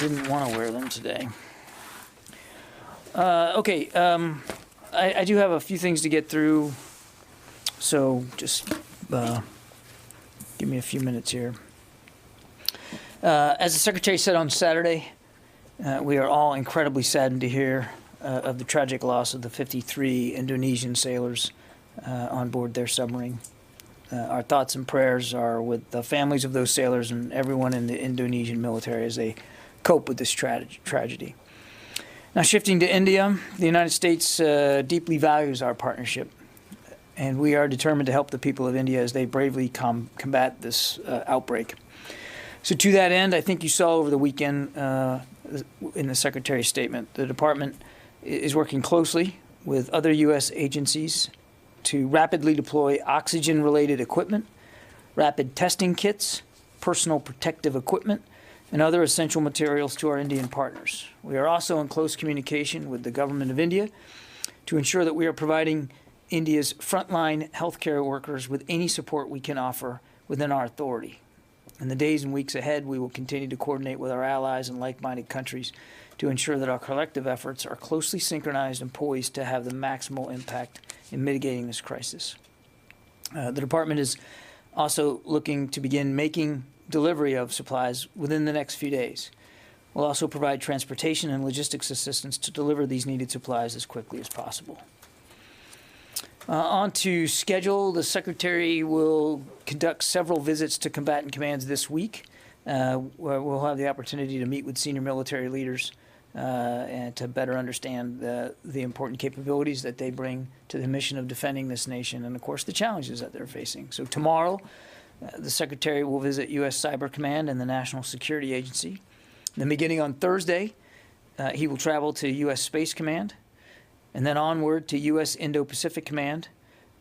didn't want to wear them today. Okay, I do have a few things to get through, so just give me a few minutes here. As the Secretary said on Saturday, we are all incredibly saddened to hear of the tragic loss of the 53 Indonesian sailors on board their submarine. Our thoughts and prayers are with the families of those sailors and everyone in the Indonesian military as they cope with this tragedy. Now, shifting to India, the United States deeply values our partnership, and we are determined to help the people of India as they bravely combat this outbreak. So to that end, I think you saw over the weekend in the Secretary's statement, the Department is working closely with other U.S. agencies to rapidly deploy oxygen-related equipment, rapid testing kits, personal protective equipment, and other essential materials to our Indian partners. We are also in close communication with the government of India to ensure that we are providing India's frontline healthcare workers with any support we can offer within our authority. In the days and weeks ahead, we will continue to coordinate with our allies and like-minded countries to ensure that our collective efforts are closely synchronized and poised to have the maximal impact in mitigating this crisis. The Department is also looking to begin making delivery of supplies within the next few days. We'll also provide transportation and logistics assistance to deliver these needed supplies as quickly as possible. On to schedule, the Secretary will conduct several visits to combatant commands this week. We'll have the opportunity to meet with senior military leaders and to better understand the important capabilities that they bring to the mission of defending this nation and, of course, the challenges that they're facing. So tomorrow, the Secretary will visit U.S. Cyber Command and the National Security Agency. And then beginning on Thursday, he will travel to U.S. Space Command, and then onward to U.S. Indo-Pacific Command,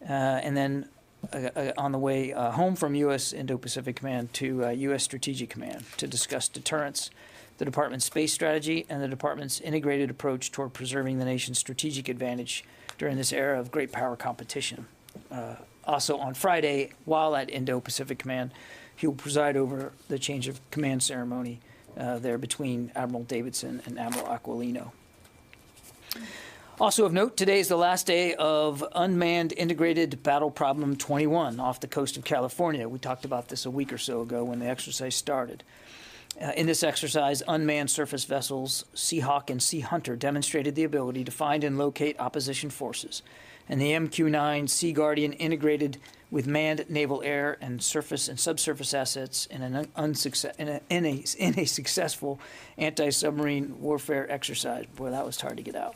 and then on the way home from U.S. Indo-Pacific Command to U.S. Strategic Command to discuss deterrence, the Department's space strategy, and the Department's integrated approach toward preserving the nation's strategic advantage during this era of great power competition. Also on Friday, while at Indo-Pacific Command, he will preside over the change of command ceremony there between Admiral Davidson and Admiral Aquilino. Also of note, today is the last day of Unmanned Integrated Battle Problem 21 off the coast of California. We talked about this a week or so ago when the exercise started. In this exercise, unmanned surface vessels Seahawk and Sea Hunter demonstrated the ability to find and locate opposition forces, and the MQ-9 Sea Guardian integrated with manned naval air and surface and subsurface assets in a successful anti-submarine warfare exercise. Boy, that was hard to get out.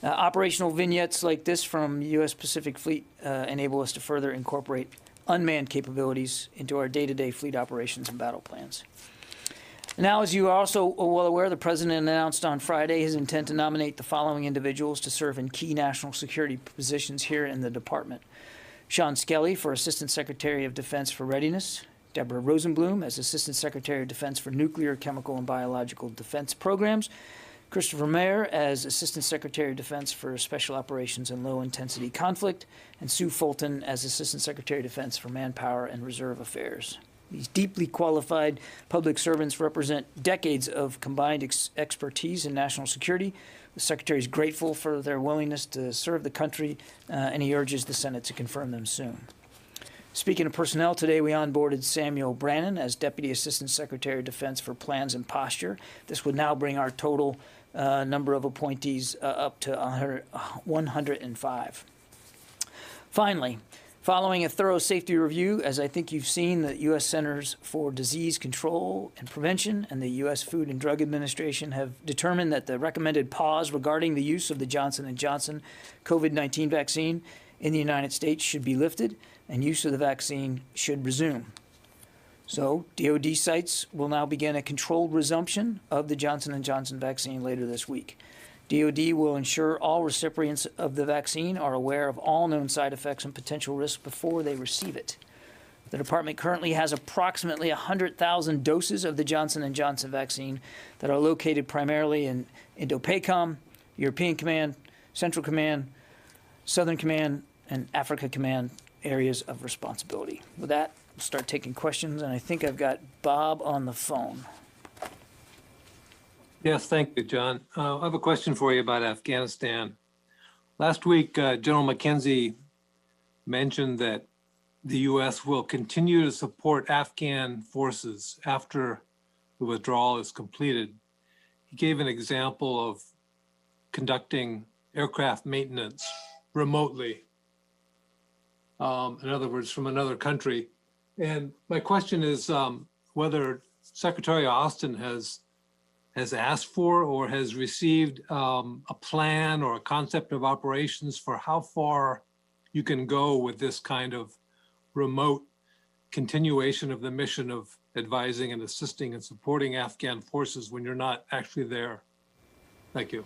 Operational vignettes like this from U.S. Pacific Fleet enable us to further incorporate unmanned capabilities into our day-to-day fleet operations and battle plans. Now, as you are also well aware, the President announced on Friday his intent to nominate the following individuals to serve in key national security positions here in the Department. Sean Skelly for Assistant Secretary of Defense for Readiness, Deborah Rosenblum as Assistant Secretary of Defense for Nuclear, Chemical, and Biological Defense Programs, Christopher Mayer as Assistant Secretary of Defense for Special Operations and Low-Intensity Conflict, and Sue Fulton as Assistant Secretary of Defense for Manpower and Reserve Affairs. These deeply qualified public servants represent decades of combined expertise in national security. The Secretary is grateful for their willingness to serve the country, and he urges the Senate to confirm them soon. Speaking of personnel, today we onboarded Samuel Brannon as Deputy Assistant Secretary of Defense for Plans and Posture. This would now bring our total number of appointees up to 105. Finally, following a thorough safety review, as I think you've seen, the U.S. Centers for Disease Control and Prevention and the U.S. Food and Drug Administration have determined that the recommended pause regarding the use of the Johnson & Johnson COVID-19 vaccine in the United States should be lifted, and use of the vaccine should resume. So, DoD sites will now begin a controlled resumption of the Johnson & Johnson vaccine later this week. DoD will ensure all recipients of the vaccine are aware of all known side effects and potential risks before they receive it. The Department currently has approximately 100,000 doses of the Johnson & Johnson vaccine that are located primarily in Indo-PACOM, European Command, Central Command, Southern Command, and Africa Command areas of responsibility. With that, we'll start taking questions, and I think I've got Bob on the phone. Yes, thank you, John. I have a question for you about Afghanistan. Last week, General McKenzie mentioned that the U.S. will continue to support Afghan forces after the withdrawal is completed. He gave an example of conducting aircraft maintenance remotely, in other words, from another country. And my question is whether Secretary Austin has asked for or has received a plan or a concept of operations for how far you can go with this kind of remote continuation of the mission of advising and assisting and supporting Afghan forces when you're not actually there. Thank you.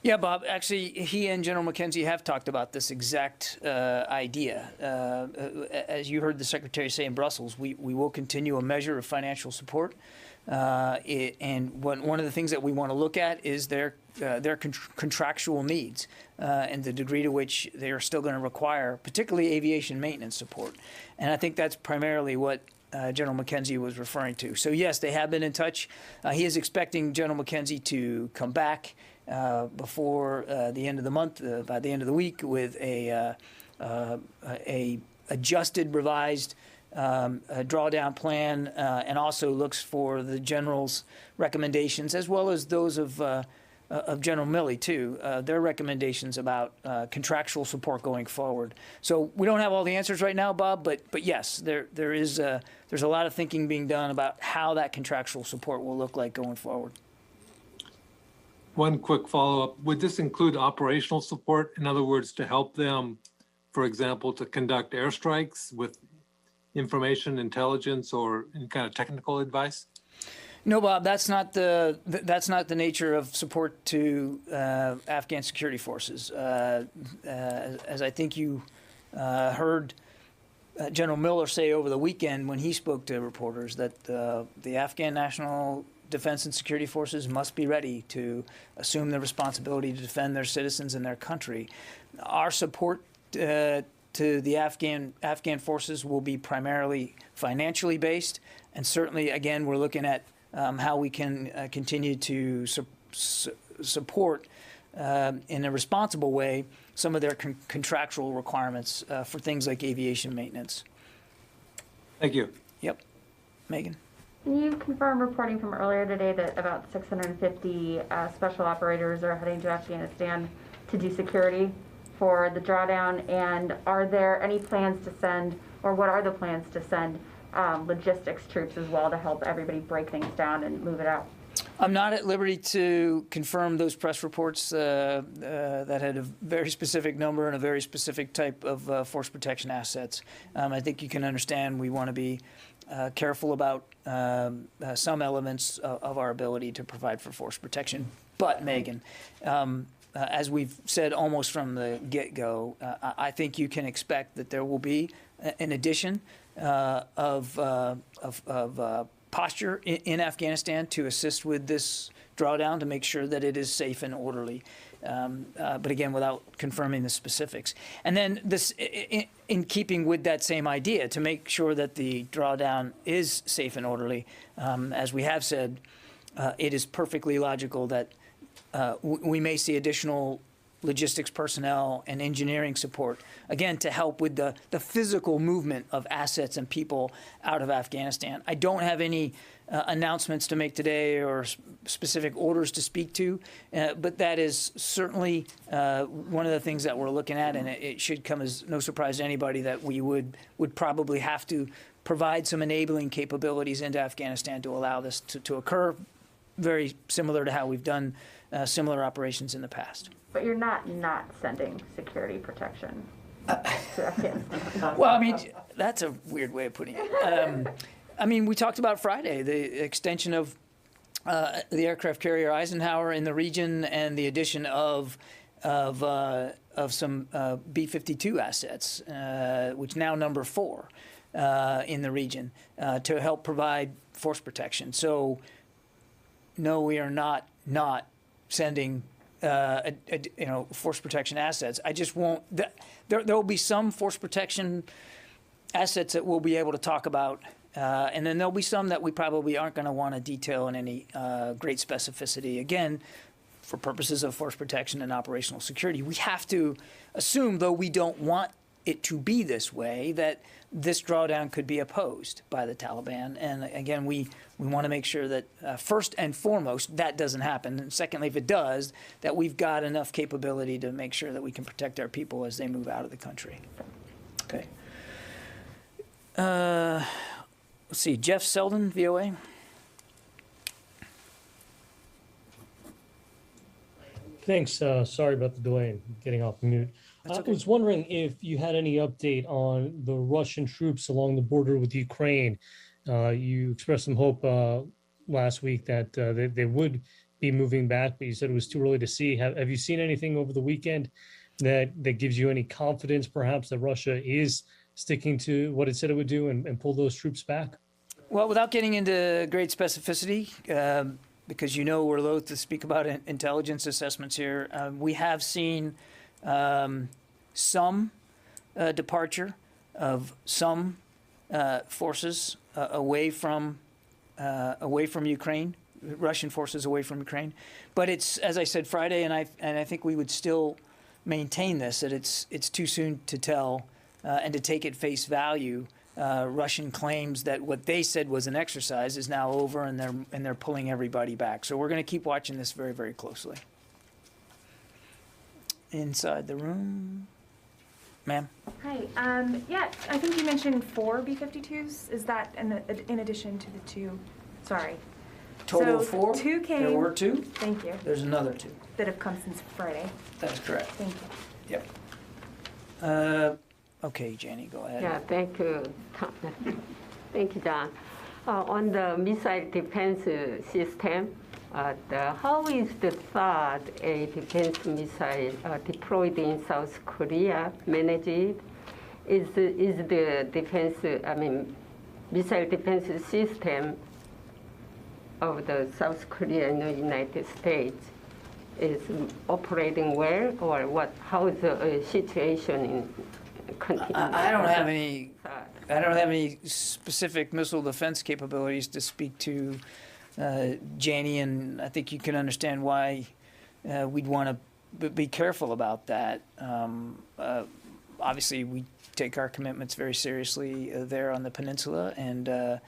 Yeah, Bob, actually, he and General McKenzie have talked about this exact idea. As you heard the Secretary say in Brussels, we will continue a measure of financial support. And one of the things that we want to look at is their contractual needs and the degree to which they are still going to require, particularly aviation maintenance support. And I think that's primarily what General McKenzie was referring to. So yes, they have been in touch. He is expecting General McKenzie to come back before the end of the month, by the end of the week, with a adjusted, revised drawdown plan, and also looks for the general's recommendations, as well as those of General Milley too, their recommendations about contractual support going forward. So we don't have all the answers right now, Bob, but yes, there's a lot of thinking being done about how that contractual support will look like going forward. One quick follow-up. Would this include operational support? In other words, to help them, for example, to conduct airstrikes with information, intelligence, or any kind of technical advice? No, Bob, that's not the nature of support to Afghan security forces. As I think you heard General Miller say over the weekend when he spoke to reporters, that the Afghan National Defense and Security Forces must be ready to assume the responsibility to defend their citizens and their country. Our support to the Afghan forces will be primarily financially based, and certainly, again, we're looking at how we can continue to support in a responsible way some of their contractual requirements for things like aviation maintenance. Thank you. Yep. Megan? Can you confirm reporting from earlier today that about 650 special operators are heading to Afghanistan to do security for the drawdown? And are there any plans to send, or what are the plans to send logistics troops as well to help everybody break things down and move it out? I'm not at liberty to confirm those press reports that had a very specific number and a very specific type of force protection assets. I think you can understand we want to be careful about some elements of our ability to provide for force protection. But, Megan, as we've said almost from the get-go, I think you can expect that there will be an addition of posture in Afghanistan to assist with this drawdown to make sure that it is safe and orderly. But again, without confirming the specifics. And then this, in keeping with that same idea, to make sure that the drawdown is safe and orderly, as we have said, it is perfectly logical that we may see additional logistics personnel and engineering support, again, to help with the physical movement of assets and people out of Afghanistan. I don't have any announcements to make today or specific orders to speak to, but that is certainly one of the things that we're looking at, and it should come as no surprise to anybody that we would probably have to provide some enabling capabilities into Afghanistan to allow this to occur, very similar to how we've done similar operations in the past. But you're not sending security protection to Afghanistan. Well, I mean, that's a weird way of putting it. I mean, we talked about Friday, the extension of the aircraft carrier Eisenhower in the region and the addition of some B-52 assets, which now number 4 in the region, to help provide force protection. So, no, we are not sending force protection assets. I just won't. There will be some force protection assets that we'll be able to talk about And then there'll be some that we probably aren't going to want to detail in any great specificity. Again, for purposes of force protection and operational security, we have to assume, though we don't want it to be this way, that this drawdown could be opposed by the Taliban. And again, we want to make sure that first and foremost, that doesn't happen. And secondly, if it does, that we've got enough capability to make sure that we can protect our people as they move out of the country. Okay. Let's see, Jeff Selden, VOA. Thanks. Sorry about the delay in getting off mute. That's I okay. was wondering if you had any update on the Russian troops along the border with Ukraine. You expressed some hope last week that they would be moving back, but you said it was too early to see. Have you seen anything over the weekend that gives you any confidence, perhaps, that Russia is sticking to what it said it would do and pull those troops back? Well, without getting into great specificity, because we're loath to speak about intelligence assessments here, we have seen some departure of some forces away from Ukraine, Russian forces away from Ukraine. But it's, as I said Friday, and I think we would still maintain this, that it's too soon to tell and to take at face value. Russian claims that what they said was an exercise is now over, and they're pulling everybody back. So we're going to keep watching this very, very closely. Inside the room, ma'am. Hi. Yeah, I think you mentioned 4 B-52s. Is that in addition to the 2? Sorry. Total of So 4. 2 came. There were 2. Thank you. There's another 2. That have come since Friday. That's correct. Thank you. Yep. Okay, Jenny, go ahead. Yeah, thank you. Thank you, John. On the missile defense system, how is the THAAD, a defense missile deployed in South Korea, managed? Is the defense, missile defense system of the South Korea and the United States is operating well, or what? How is the situation in continuing? I don't have any specific missile defense capabilities to speak to, Janie, and I think you can understand why we'd want to be careful about that. Obviously, we take our commitments very seriously there on the peninsula, and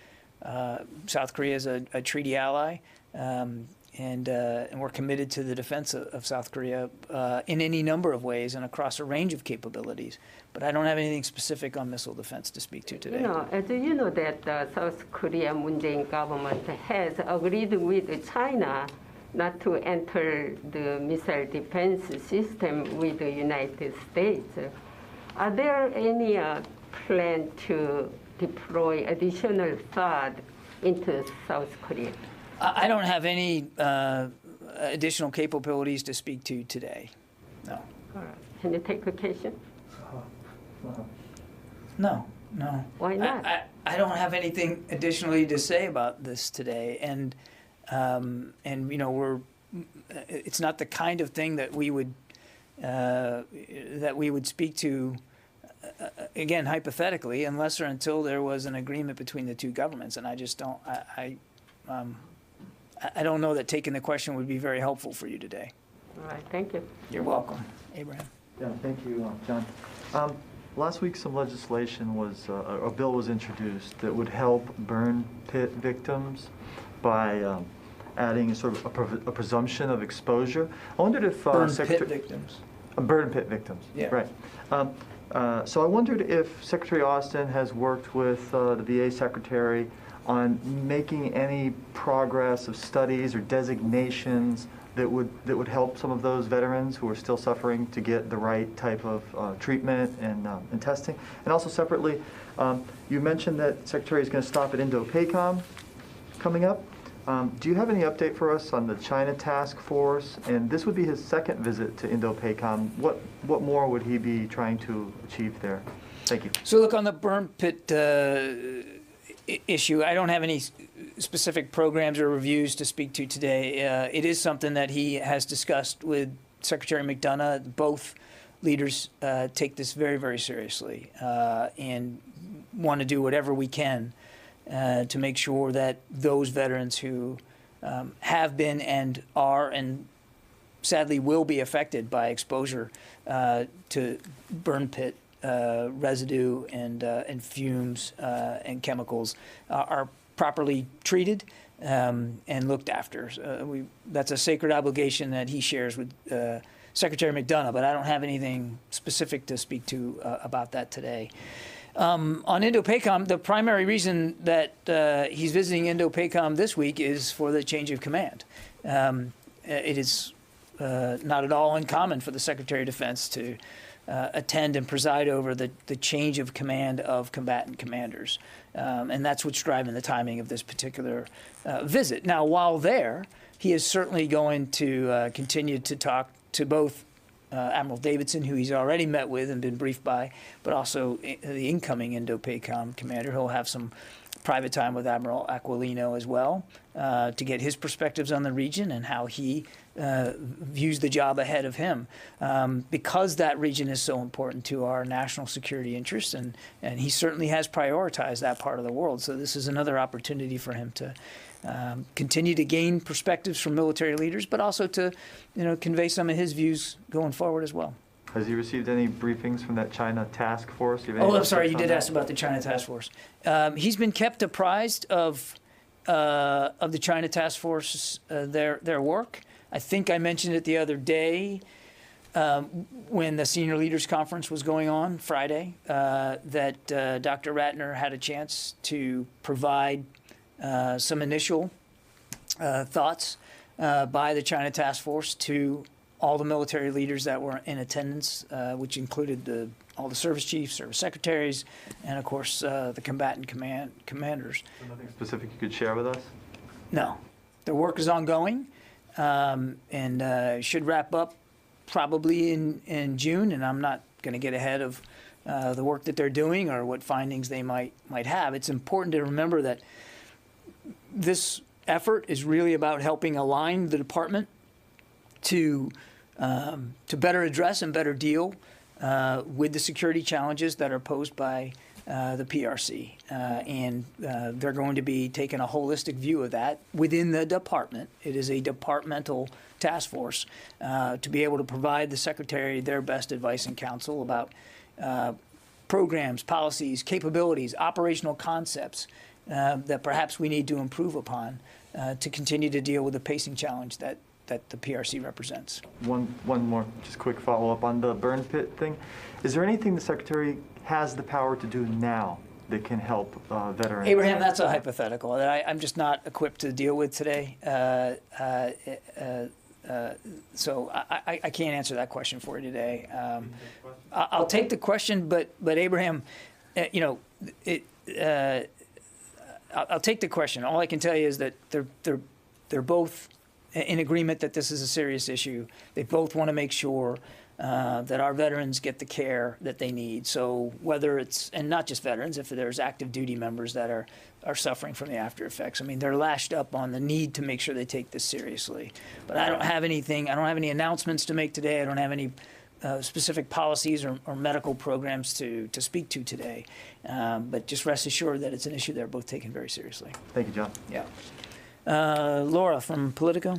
South Korea is a treaty ally, and we're committed to the defense of South Korea in any number of ways and across a range of capabilities. But I don't have anything specific on missile defense to speak to today. As you know that the South Korea Moon Jae-in government has agreed with China not to enter the missile defense system with the United States. Are there any plan to deploy additional THAAD into South Korea? I don't have any additional capabilities to speak to today. No. All right. Can you take vacation? No. Why not? I don't have anything additionally to say about this today, and it's not the kind of thing that we would speak to again hypothetically, unless or until there was an agreement between the two governments, and I just don't. I don't know that taking the question would be very helpful for you today. All right. Thank you. You're welcome, Abraham. Yeah, thank you, John. Last week, some legislation a bill was introduced that would help burn pit victims by adding sort of a presumption of exposure. I wondered if Burn pit victims. Burn pit victims. Yeah. Right. So I wondered if Secretary Austin has worked with the VA Secretary on making any progress of studies or designations that would help some of those veterans who are still suffering to get the right type of treatment and testing. And also separately, you mentioned that Secretary is going to stop at Indo-PACOM coming up. Do you have any update for us on the China task force? And this would be his second visit to Indo-PACOM. What more would he be trying to achieve there? Thank you. So look, on the burn pit issue, I don't have any specific programs or reviews to speak to today. It is something that he has discussed with Secretary McDonough. Both leaders take this very, very seriously and want to do whatever we can to make sure that those veterans who have been and are and sadly will be affected by exposure to burn pit residue and fumes and chemicals are properly treated and looked after. That's a sacred obligation that he shares with Secretary McDonough, but I don't have anything specific to speak to about that today. On Indo-PACOM, the primary reason that he's visiting Indo-PACOM this week is for the change of command. It is not at all uncommon for the Secretary of Defense to attend and preside over the change of command of combatant commanders. And that's what's driving the timing of this particular visit. Now, while there, he is certainly going to continue to talk to both Admiral Davidson, who he's already met with and been briefed by, but also the incoming Indo-PACOM commander. He'll have some private time with Admiral Aquilino as well to get his perspectives on the region and how he views the job ahead of him. Because that region is so important to our national security interests, and he certainly has prioritized that part of the world. So this is another opportunity for him to continue to gain perspectives from military leaders, but also to convey some of his views going forward as well. Has he received any briefings from that China task force? I'm sorry, you did ask about the China task force. He's been kept apprised of the China task force, their work. I think I mentioned it the other day when the senior leaders conference was going on Friday, that Dr. Ratner had a chance to provide some initial thoughts by the China task force to all the military leaders that were in attendance, which included all the service chiefs, service secretaries, and of course the combatant commanders. So nothing specific you could share with us? No, the work is ongoing and should wrap up probably in June. And I'm not going to get ahead of the work that they're doing or what findings they might have. It's important to remember that this effort is really about helping align the department to better address and better deal with the security challenges that are posed by the PRC. And they're going to be taking a holistic view of that within the department. It is a departmental task force to be able to provide the Secretary their best advice and counsel about programs, policies, capabilities, operational concepts that perhaps we need to improve upon to continue to deal with the pacing challenge that the PRC represents. One more, just quick follow-up on the burn pit thing. Is there anything the Secretary has the power to do now that can help veterans? Abraham, that's a hypothetical that I'm just not equipped to deal with today. So I can't answer that question for you today. I'll take the question, but Abraham, I'll take the question. All I can tell you is that they're both in agreement that this is a serious issue. They both want to make sure that our veterans get the care that they need. So whether it's, and not just veterans, if there's active duty members that are suffering from the after effects, I mean, they're lashed up on the need to make sure they take this seriously. But I don't have anything, I don't have any announcements to make today. I don't have any specific policies or medical programs to speak to today. But just rest assured that it's an issue they're both taking very seriously. Thank you, John. Yeah. Laura from Politico.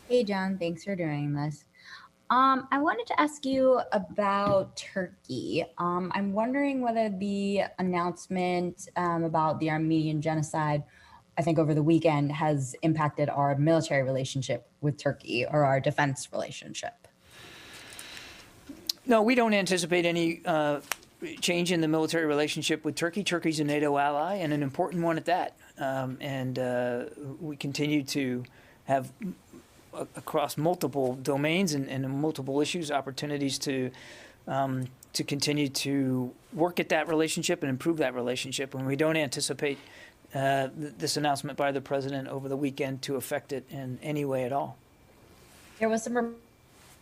Hey, John, thanks for doing this. I wanted to ask you about Turkey. I'm wondering whether the announcement about the Armenian genocide, I think over the weekend, has impacted our military relationship with Turkey or our defense relationship. No, we don't anticipate any change in the military relationship with Turkey. Turkey's a NATO ally and an important one at that. We continue to have across multiple domains and multiple issues, opportunities to continue to work at that relationship and improve that relationship. And we don't anticipate this announcement by the president over the weekend to affect it in any way at all. There was some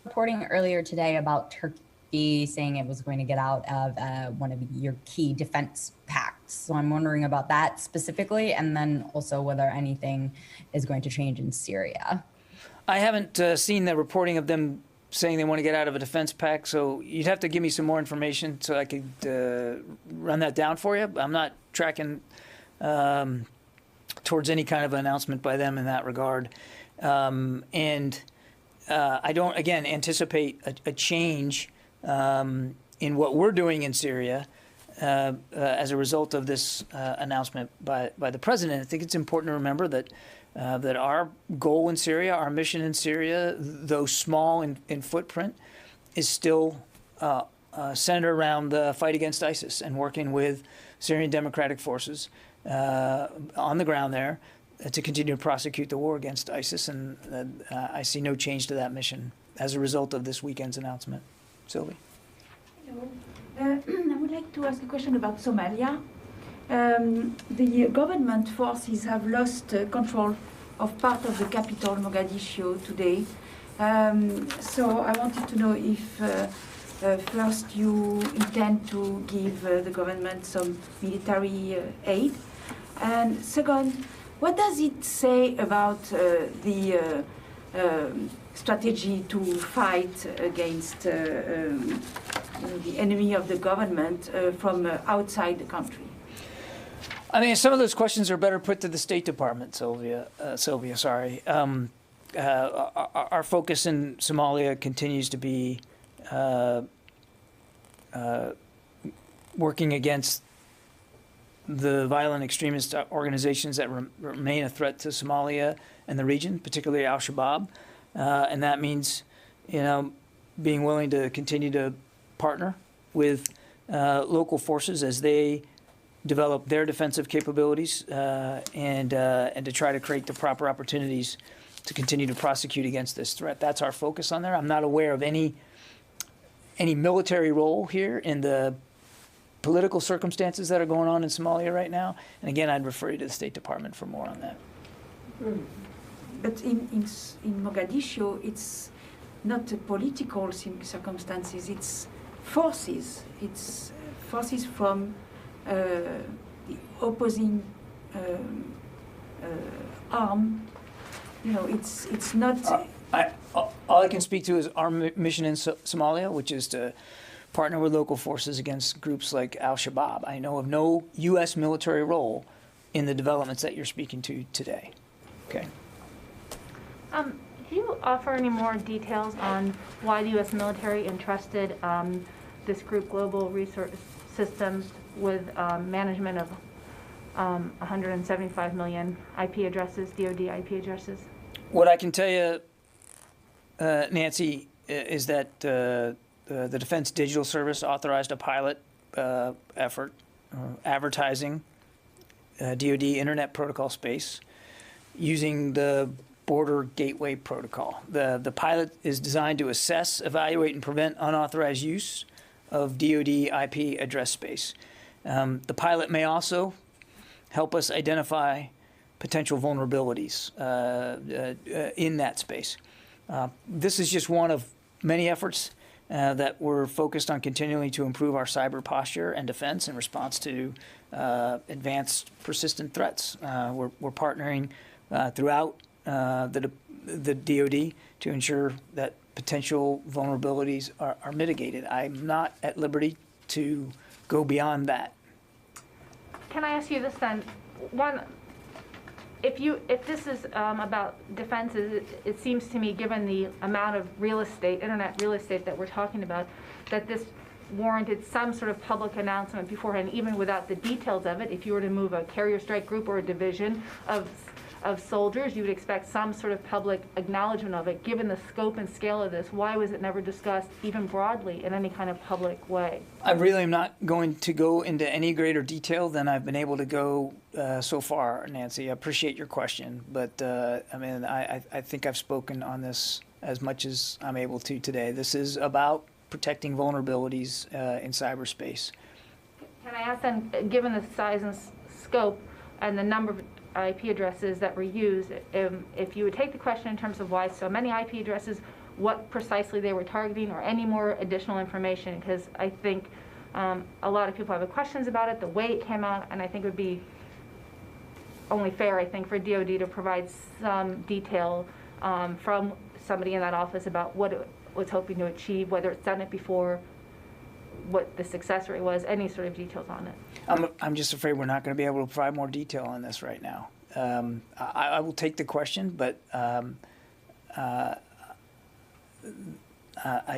reporting earlier today about Turkey saying it was going to get out of one of your key defense pacts. So I'm wondering about that specifically, and then also whether anything is going to change in Syria. I haven't seen the reporting of them saying they want to get out of a defense pact. So you'd have to give me some more information so I could run that down for you. I'm not tracking towards any kind of announcement by them in that regard. I don't, again, anticipate a change in what we're doing in Syria as a result of this announcement by the president. I think it's important to remember that that our goal in Syria, our mission in Syria, though small in footprint, is still centered around the fight against ISIS and working with Syrian Democratic Forces on the ground there to continue to prosecute the war against ISIS. And I see no change to that mission as a result of this weekend's announcement. Sylvie? Hello. I would like to ask a question about Somalia. The government forces have lost control of part of the capital, Mogadishu, today. So I wanted to know if first you intend to give the government some military aid, and second, what does it say about the strategy to fight against the enemy of the government from outside the country? I mean, some of those questions are better put to the State Department, Sylvia. Sorry. Our focus in Somalia continues to be working against the violent extremist organizations that remain a threat to Somalia and the region, particularly Al-Shabaab. And that means, being willing to continue to partner with local forces as they develop their defensive capabilities and to try to create the proper opportunities to continue to prosecute against this threat. That's our focus on there. I'm not aware of any military role here in the political circumstances that are going on in Somalia right now. And again, I'd refer you to the State Department for more on that. But in Mogadishu, it's not the political circumstances, it's forces. It's forces from the opposing arm. It's not. All I can speak to is our mission in Somalia, which is to partner with local forces against groups like Al-Shabaab. I know of no U.S. military role in the developments that you're speaking to today. Okay. Can you offer any more details on why the U.S. military entrusted this group, Global Resource Systems, with management of 175 million IP addresses, DoD IP addresses? What I can tell you, Nancy, is that the Defense Digital Service authorized a pilot effort advertising DoD Internet Protocol space using the Border Gateway Protocol. The pilot is designed to assess, evaluate, and prevent unauthorized use of DoD IP address space. The pilot may also help us identify potential vulnerabilities in that space. This is just one of many efforts that we're focused on continuing to improve our cyber posture and defense in response to advanced persistent threats. We're partnering throughout the DoD to ensure that potential vulnerabilities are mitigated. I'm not at liberty to go beyond that. Can I ask you this then? One, if this is about defenses, it seems to me, given the amount of real estate, internet real estate that we're talking about, that this warranted some sort of public announcement beforehand, even without the details of it. If you were to move a carrier strike group or a division of soldiers, you would expect some sort of public acknowledgement of it. Given the scope and scale of this, why was it never discussed even broadly in any kind of public way? I really am not going to go into any greater detail than I've been able to go so far, Nancy. I appreciate your question, but I think I've spoken on this as much as I'm able to today. This is about protecting vulnerabilities in cyberspace. Can I ask then, given the size and scope and the number of IP addresses that were used, if you would take the question in terms of why so many IP addresses, what precisely they were targeting, or any more additional information, because I think a lot of people have questions about it, the way it came out, and I think it would be only fair, I think, for DoD to provide some detail from somebody in that office about was hoping to achieve, whether it's done it before, what the success rate was, any sort of details on it. I'm just afraid we're not going to be able to provide more detail on this right now. I will take the question, but I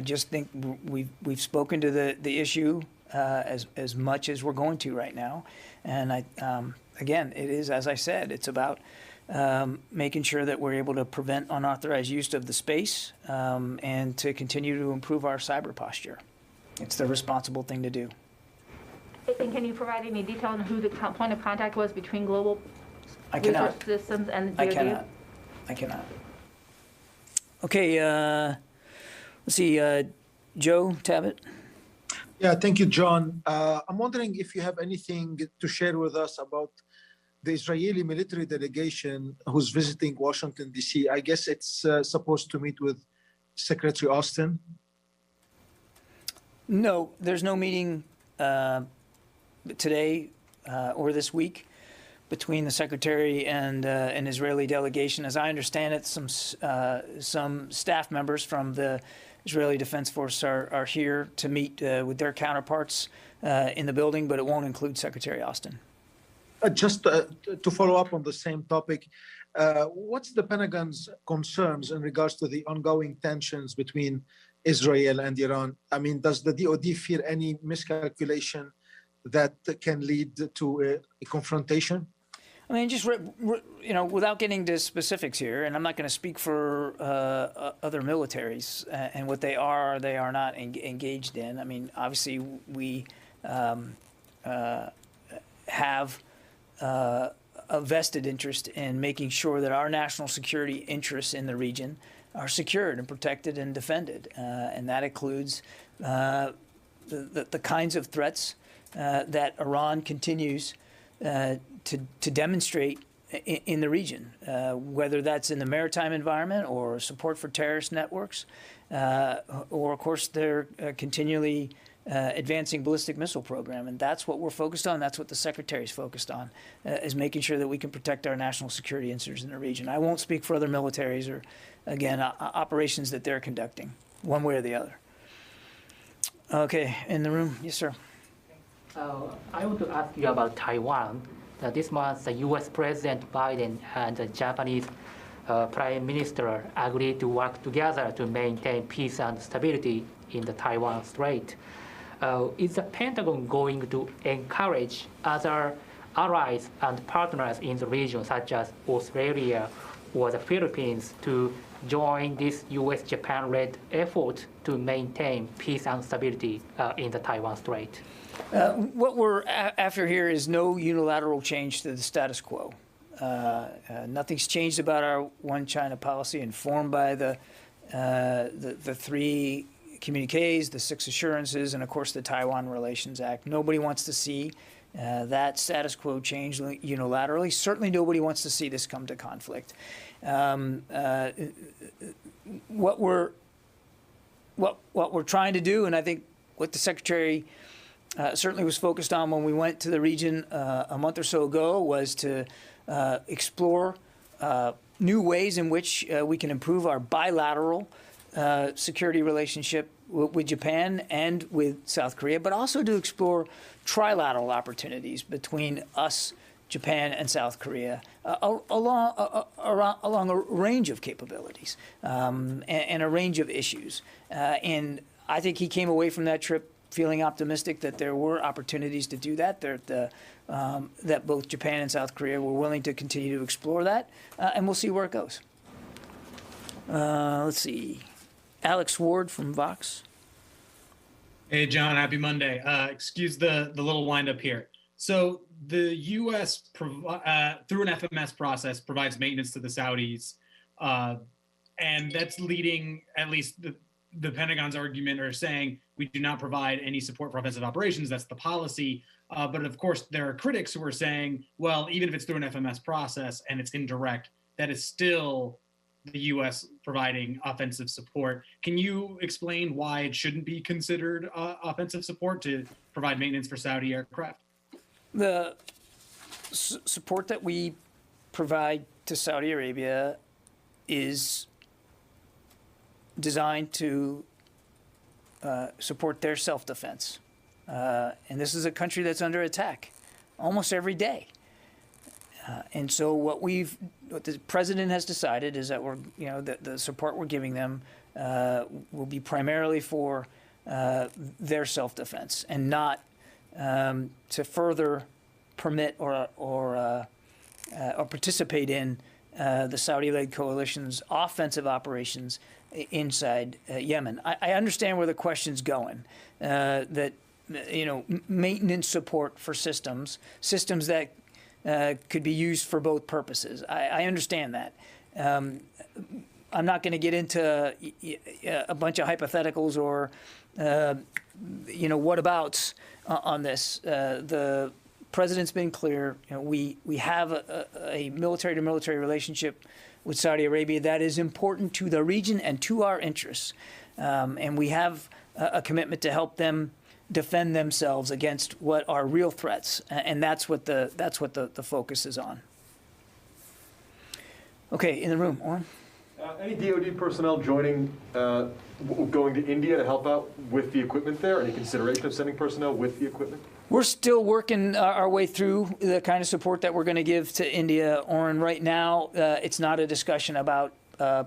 just think we've spoken to the issue as much as we're going to right now, and again, it is, as I said, it's about making sure that we're able to prevent unauthorized use of the space and to continue to improve our cyber posture. It's the responsible thing to do. And can you provide any detail on who the point of contact was between Global I Resource cannot. Systems and the DoD? I cannot. Okay, let's see, Joe Tabbitt. Yeah, thank you, John. I'm wondering if you have anything to share with us about the Israeli military delegation who's visiting Washington, D.C. I guess it's supposed to meet with Secretary Austin. No, there's no meeting today or this week between the Secretary and an Israeli delegation. As I understand it, some staff members from the Israeli Defense Force are here to meet with their counterparts in the building, but it won't include Secretary Austin. Just to follow up on the same topic, what's the Pentagon's concerns in regards to the ongoing tensions between Israel and Iran? I mean, does the DoD fear any miscalculation that can lead to a confrontation? I mean, just without getting into specifics here, and I'm not going to speak for other militaries and what they are or they are not engaged in. I mean, obviously, we have a vested interest in making sure that our national security interests in the region are secured and protected and defended, and that includes the kinds of threats that Iran continues to demonstrate in the region, whether that's in the maritime environment or support for terrorist networks, or of course their continually advancing ballistic missile program. And that's what we're focused on. That's what the Secretary's focused on, is making sure that we can protect our national security interests in the region. I won't speak for other militaries or, again, operations that they're conducting, one way or the other. Okay, in the room. Yes, sir. I want to ask you about Taiwan. This month, the U.S. President Biden and the Japanese Prime Minister agreed to work together to maintain peace and stability in the Taiwan Strait. Is the Pentagon going to encourage other allies and partners in the region, such as Australia or the Philippines, to join this U.S.-Japan-led effort to maintain peace and stability in the Taiwan Strait? What we're after here is no unilateral change to the status quo. Nothing's changed about our One China policy, informed by the three communiques, the 6 assurances, and of course the Taiwan Relations Act. Nobody wants to see that status quo change unilaterally. Certainly nobody wants to see this come to conflict. What we're trying to do, and I think what the Secretary certainly was focused on when we went to the region a month or so ago, was to explore new ways in which we can improve our bilateral security relationship with Japan and with South Korea, but also to explore trilateral opportunities between us, Japan, and South Korea along a range of capabilities and a range of issues. And I think he came away from that trip feeling optimistic that there were opportunities to do that, that both Japan and South Korea were willing to continue to explore that, and we'll see where it goes. Let's see. Alex Ward from Vox. Hey, John, happy Monday. Excuse the little windup here. So the U.S., through an FMS process, provides maintenance to the Saudis, and that's leading, at least the Pentagon's argument, or saying we do not provide any support for offensive operations. That's the policy. But of course, there are critics who are saying, well, even if it's through an FMS process and it's indirect, that is still the U.S. providing offensive support. Can you explain why it shouldn't be considered offensive support to provide maintenance for Saudi aircraft? The support that we provide to Saudi Arabia is designed to support their self-defense. And this is a country that's under attack almost every day. And so what the president has decided is that the support we're giving them will be primarily for their self-defense and not to further permit or participate in the Saudi-led coalition's offensive operations inside Yemen. I understand where the question's going, that maintenance support for systems that could be used for both purposes. I understand that. I'm not going to get into a bunch of hypotheticals or whatabouts on this. The president's been clear. We have a military-to-military relationship with Saudi Arabia that is important to the region and to our interests, and we have a commitment to help them defend themselves against what are real threats, and that's what the focus is on. Okay, in the room, Oren. Any DoD personnel going to India to help out with the equipment there? Any consideration of sending personnel with the equipment? We're still working our way through the kind of support that we're going to give to India, Oren. Right now, it's not a discussion about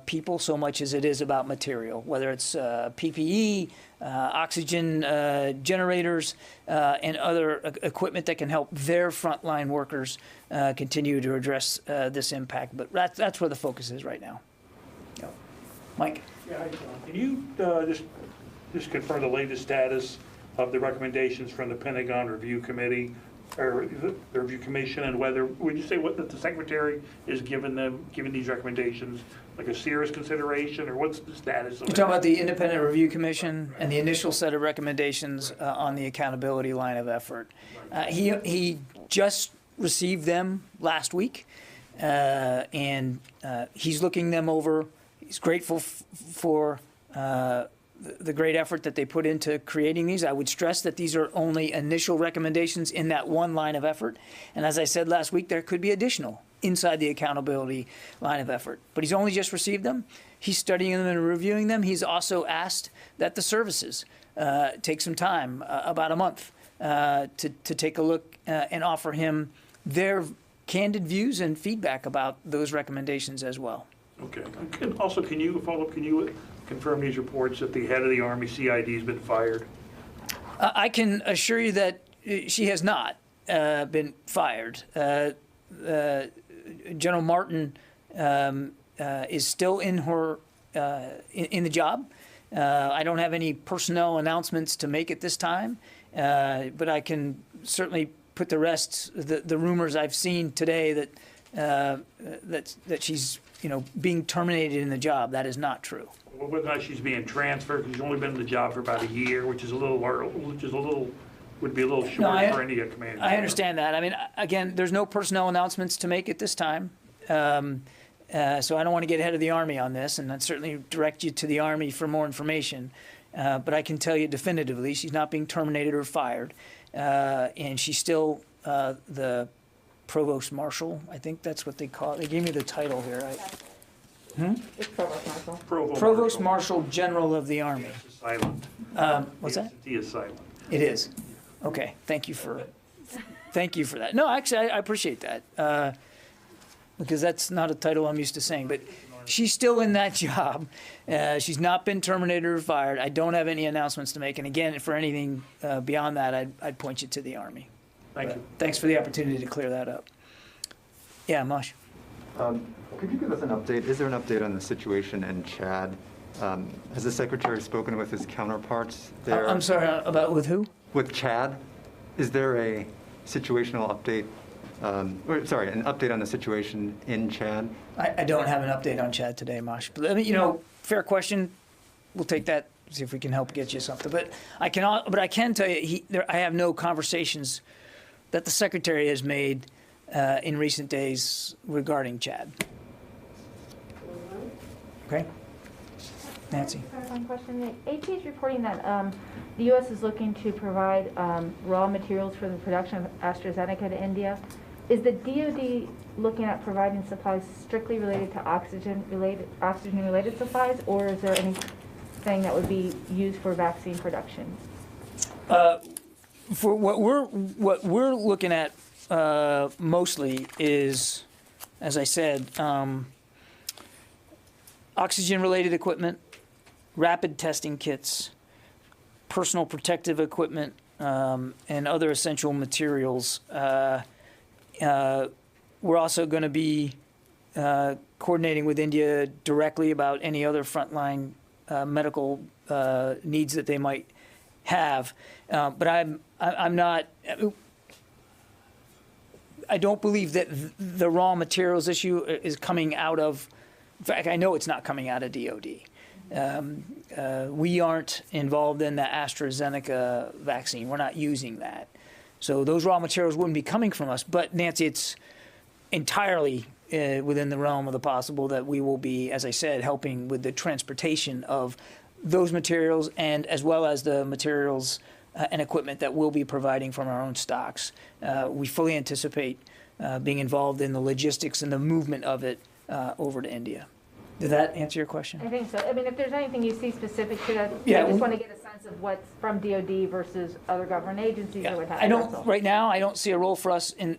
people so much as it is about material, whether it's PPE, oxygen generators, and other equipment that can help their frontline workers continue to address this impact. But that's where the focus is right now. Yeah. Mike? Yeah, hi, John. Can you just confirm the latest status of the recommendations from the Pentagon Review Committee, or the Review Commission, and whether, would you say that the Secretary is giving these recommendations like a serious consideration, or what's the status of it? You're talking about the Independent Review Commission and the initial set of recommendations on the accountability line of effort. He just received them last week, and he's looking them over. He's grateful for the great effort that they put into creating these. I would stress that these are only initial recommendations in that one line of effort. And as I said last week, there could be additional inside the accountability line of effort. But he's only just received them. He's studying them and reviewing them. He's also asked that the services take some time, about a month, to take a look and offer him their candid views and feedback about those recommendations as well. Okay. Also, can you follow up? Can you confirm these reports that the head of the Army CID has been fired? I can assure you that she has not been fired. General Martin is still in her in the job. I don't have any personnel announcements to make at this time, but I can certainly put the rest, the rumors I've seen today that she's being terminated in the job. That is not true. Well, whether or not she's being transferred, because she's only been in the job for about a year, would be a little short for any commander. I understand that. I mean, again, there's no personnel announcements to make at this time. So I don't want to get ahead of the Army on this, and I'd certainly direct you to the Army for more information. But I can tell you definitively she's not being terminated or fired. And she's still the Provost Marshal. I think that's what they call it. They gave me the title here. It's Provost Marshal. Provost Marshal General of the Army. It's silent. What's that? He is silent. It is. Okay. Thank you for that. No, actually, I appreciate that because that's not a title I'm used to saying. But she's still in that job. She's not been terminated or fired. I don't have any announcements to make. And again, for anything beyond that, I'd point you to the Army. Thank you. Thanks for the opportunity to clear that up. Yeah, Mosh. Could you give us an update? Is there an update on the situation in Chad? Has the Secretary spoken with his counterparts there? I'm sorry, with who? With Chad. Is there a situational update? An update on the situation in Chad? I don't have an update on Chad today, Mosh. But let me, fair question. We'll take that, see if we can help get you something. But I can tell you, I have no conversations that the Secretary has made in recent days regarding Chad. Okay. Nancy. Clarifying question. The AP is reporting that the U.S. is looking to provide raw materials for the production of AstraZeneca to India. Is the DoD looking at providing supplies strictly related to oxygen-related supplies, or is there any saying that would be used for vaccine production? For what we're looking at mostly is, as I said, oxygen-related equipment, rapid testing kits, personal protective equipment, and other essential materials. We're also going to be coordinating with India directly about any other frontline medical needs that they might have. But I'm not. I don't believe that the raw materials issue is coming out of. In fact, I know it's not coming out of DoD. We aren't involved in the AstraZeneca vaccine. We're not using that. So those raw materials wouldn't be coming from us. But Nancy, it's entirely within the realm of the possible that we will be, as I said, helping with the transportation of those materials and as well as the materials and equipment that we'll be providing from our own stocks. We fully anticipate being involved in the logistics and the movement of it over to India. Did that answer your question? I think so. I mean, if there's anything you see specific to that, Yeah, I just want to get a sense of what's from DoD versus other government agencies or what have you. I don't, right now, I don't see a role for us in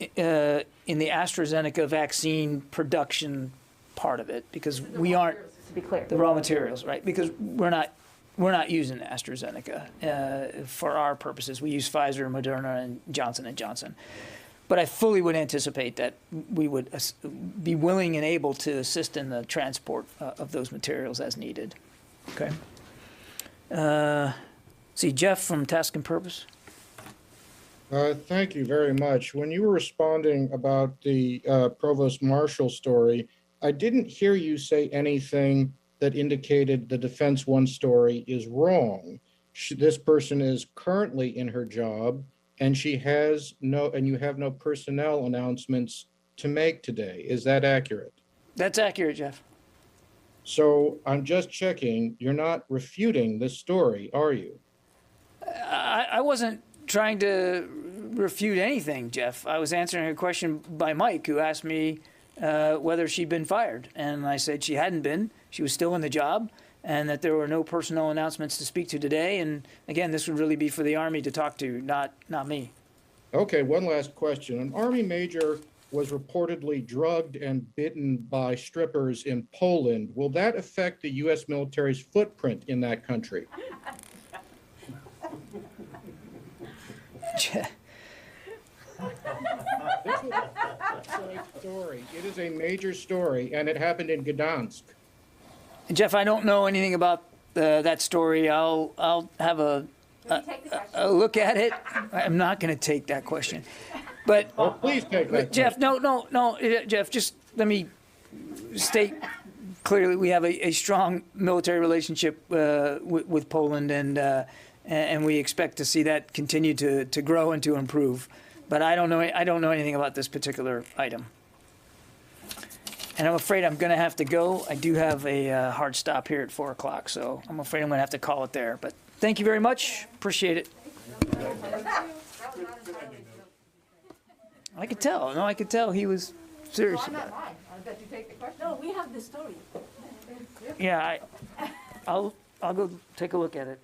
the AstraZeneca vaccine production part of it because we aren't, To be clear. the raw materials, right? Because we're not using AstraZeneca for our purposes. We use Pfizer, Moderna, and Johnson & Johnson. But I fully would anticipate that we would be willing and able to assist in the transport of those materials as needed. Okay. See, Jeff from Task and Purpose. Thank you very much. When you were responding about the Provost Marshal story, I didn't hear you say anything that indicated the Defense One story is wrong. This person is currently in her job, and she has and you have no personnel announcements to make today. Is that accurate? That's accurate, Jeff. So I'm just checking. You're not refuting this story, are you? I wasn't trying to refute anything, Jeff. I was answering a question by Mike, who asked me whether she'd been fired. And I said she hadn't been. She was still in the job, and that there were no personnel announcements to speak to today. And again, this would really be for the Army to talk to, not me. Okay, one last question. An Army major was reportedly drugged and bitten by strippers in Poland. Will that affect the U.S. military's footprint in that country? Story. It is a major story, and it happened in Gdansk. Jeff, I don't know anything about that story. I'll have a look at it. I'm not going to take that question. But oh, please take that. Jeff, no, Jeff, just let me state clearly we have a strong military relationship with Poland, and we expect to see that continue to grow and to improve. But I don't know anything about this particular item. And I'm afraid I'm going to have to go. I do have a hard stop here at 4 o'clock, so I'm afraid I'm going to have to call it there. But thank you very much. Appreciate it. I could tell. No, I could tell he was serious about it. I bet you take the question. No, we have the story. Yeah, I'll go take a look at it.